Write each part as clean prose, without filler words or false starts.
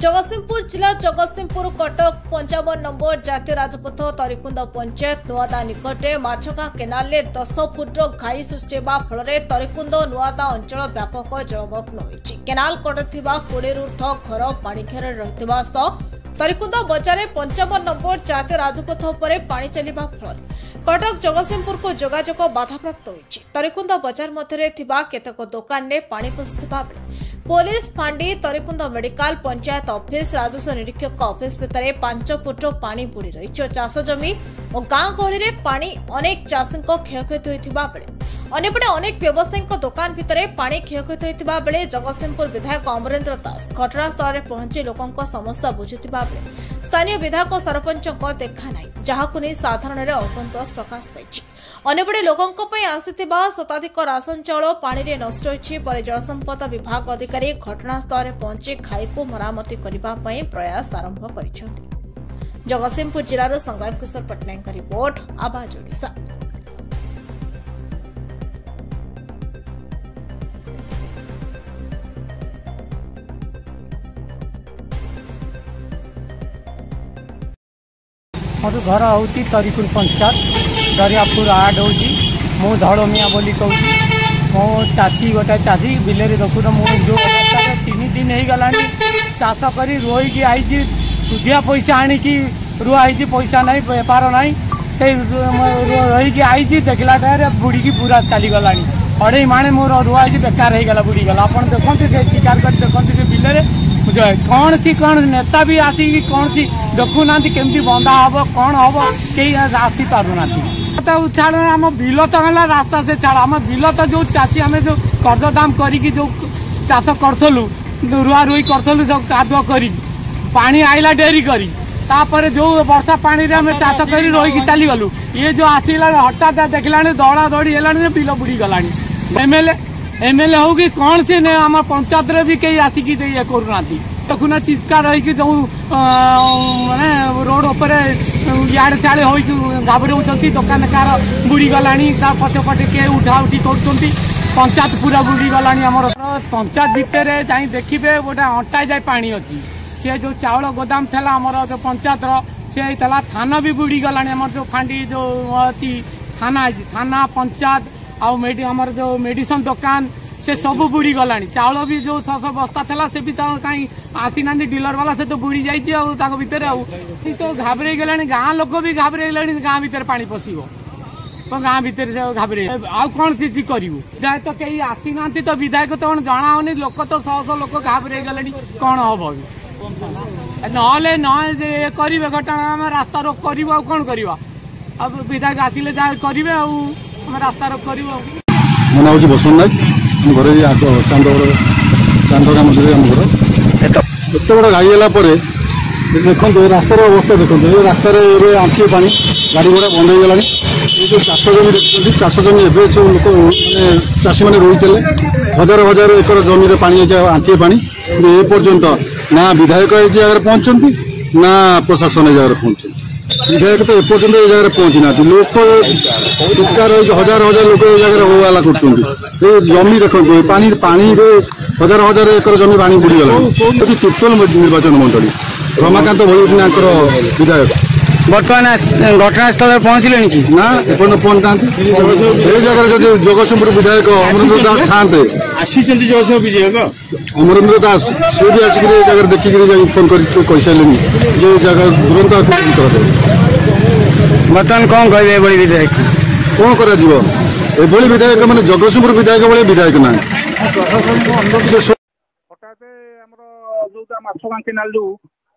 जगतसिंहपुर जिला जगतसिंहपुर कटक 55 नंबर जातीय राजपथ तरिकुंद पंचायत नुआदा निकटे माछका केनाल 10 फुट्र घाई सृष्टि फल तरिकुंद नुआदा अंचल व्यापक जलमग्न होइछि। केनाल कटुवा 20 ऊर्ध घर पानी घेर रही तरिकुंद बजार 55 नंबर जातीय राजपथ पर पानी चलिबा फल कटक जगतसिंहपुर को जोगाजोग बाधाप्राप्त होइछि। तरिकुंद बजार मध्य केतक दुकान में पानी पशिथिबा बेले पुलिस फांडी तरिकुंद मेडिकल पंचायत ऑफिस राजस्व निरीक्षक ऑफिस भितर 5 फुट पानी बुड़ी रही चाष जमी और गाँ गहली पानी अनेक चाषी क्षयक्षति होता बेले अन्यपटे अनेक व्यवसायी दुकान भितर पानी क्षयक्षति होता बेले जगतसिंहपुर विधायक अमरेंद्र दास घटनास्थल में पहुंची लोकों समस्या बुझुवा बेले स्थानीय विधायक सरपंच देखा ना जहां नहीं साधारण असंतोष प्रकाश पाई। अन्यपटे लोकों आसिथिबा शताधिक राशन चाउल पानी रे नष्ट होइछि पर जलसंपदा विभाग अधिकारी घटनास्थल में पहुंची घाई को मरामती करने प्रयास आरंभ करिसेंति। जगतसिंहपुर जिलार संग्राम किशोर पटनायक रिपोर्ट आवाज ओडिशा। मोर घर हूँ तरिकुल पंचायत दरियापुर आड हूँ मु धड़मिया बोली कहूँ मो चाषी गोटे चाषी बिले देखुन मुझे जो अवस्था 3 दिन हो गला चाष कर रोईकी आई सुधिया पैसा आणिकी रुआई पैसा ना बेपार ना रोईकी आई देखला बुड़ी पूरा चलीगला अढ़ई माणे मोर रुआई बेकार हो गला बुड़ी गला आप देखते शिकार कर देखते बिले कौन थी कौन नेता भी आसिक कौन थी देखुना केमती बंदा हम कौन हम कई आसी पारना छाड़ आम बिल तो है रास्ता से छाड़ आम बिल तो जो चाषी आम जो कर्ज दाम करी जो चाष करूँ रुआ रुई करूँ सब कादुआ कर पानी आईला डेरी करी तापर जो वर्षा पानी रे हमें चाष कर रोईकी चली गलु ये जो आसला हठात देखला दौड़ा दौड़ी है बिल बुड़ी गला एमएलए हो कि कौन सी आम पंचायत रे भी कई आसिक ये करूना देखुना चित्कार रही जो माने रोड उपर इे सियाड़े हो घाबराऊँ दुकान कार बुड़ी गला पछपटे किए उठा उठी कर पंचायत पूरा बुड़ी गला आमर पंचायत भितर जाई देखिए गोटे अंटा जाए पानी अच्छी सी जो चाउल गोदाम था आमर जो पंचायत सी थाना भी बुड़ी गला आमर जो फांडी जो अच्छी थाना पंचायत आमर जो मेडिसिन दुकान से सब बुड़ी गला चाउल भी जो 600 बस्ता था से भी कहीं आसी ना डीलर वाला से तो बुड़ी जाइए भितर तो घाबरे गला गाँ लोक भी घाबरे गला गाँ भीतर पानी पशिब तो गाँ भीतर घाबरे आउ कौन किसी करूँ विधायक तो कहीं आसी ना तो विधायक तो जनाओनी लोक तो 100 लोक घाबरे गले कौन हम नए न करेंगे घटना रास्ता रोक करूँ कौन करवा अब विधायक आसिले जहाँ करेंगे आम रास्ता रोक कर मो ना हूँ बसंत नायक घर चांदगा मझे आम घर एत बड़ा गाई है देखो रास्तार अवस्था देखो ये रास्त आंठिए पानी गाड़ी घोड़ा बंद हो गला ये जो चाष जमी देखते चाष जमी एवं सब लोक मैंने चाषी मैंने रोई हजार हजार एकर जमी पानी आंठिए पानी एपर्यंत ना विधायक ये जगह पहुंचती ना प्रशासन ये जगह पहुंचती विधायक तो एपर्यंत ये जगह पहुंची ना लोक चित्कार हजार हजार लोक ये जगह होवाला कर जमी देखो पानी पानी हजार हजार एकर जमी पानी बुड़ीगला तीर्तोल निर्वाचन मंडली रमाकांत भोई विधायक बर्तमान घटनास्थल पहुंचले कि ना एपर्यंत पहुंचता ये जगह जब जगतसिंहपुर विधायक अमरेंद्र दास था आसी विधायक अमरेंद्र दास सी भी आसिक जगह देखिक फोन कर सारे जगह तुरंत बर्तमान कौन कहे विधायक कौन कर विधायक मैंने जगतसिंहपुर विधायक भाई विधायक ना हठात जो माछगाँ केनाल जो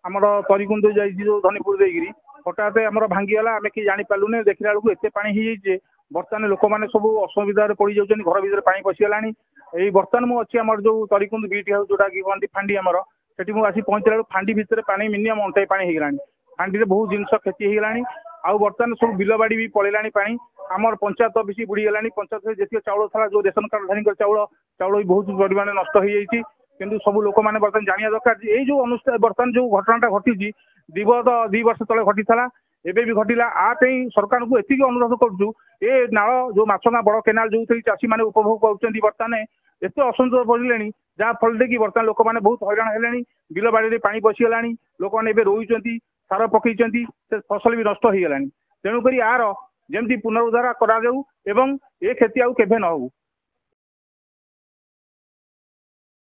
आम तरिकुंद जो धनीपुर देगी हठात आम भांगीगला आम कि जापारूने देखला बेलू एत पा बर्तमान लोक मैंने सब असुविधा पड़ जाऊँ घर भर पानी पशिगला बर्तमान मुझे आम जो तरिकुंद बीट हाउस जोटा कि कहते फांडी आमर से मुझे पहुंचला फांडी भितर पानी मिनिमम अंटाई पानी होगा फांडी बहुत जिन क्षति होगा आउ बर्तमान सब बिल बाड़ी भी पलैला पानी आमर पंचायत ऑफिस बुड़ी गला पंचायत जी चाउल था जो रेशन कार्ड धारी चाउल भी बहुत परिमाण नष्ट हो जाती किंतु सब लोक मैंने बर्तमान जाना दरकार ये जो अनुष्ठान बर्तमान जो घटनाटा घटी 2 वर्ष तले घटी एबे भी घटिला आते सरकार को एति अनुरोध करूँ ए नाल जो माछगाँ बड़ केनाल जो चाषी मैंने उपभोग कर बर्तमान एत असंतोष पड़े जहाँ फल कि बर्तमान लोक मैंने बहुत हैरान हेले बिल बाड़ी पानी पशिगला लोक मैंने रोच सार पकई फसल भी नष्ट हो गलानी तेणुक यार जमी पुनरुद्धार करा ए क्षति आउ केभे न हो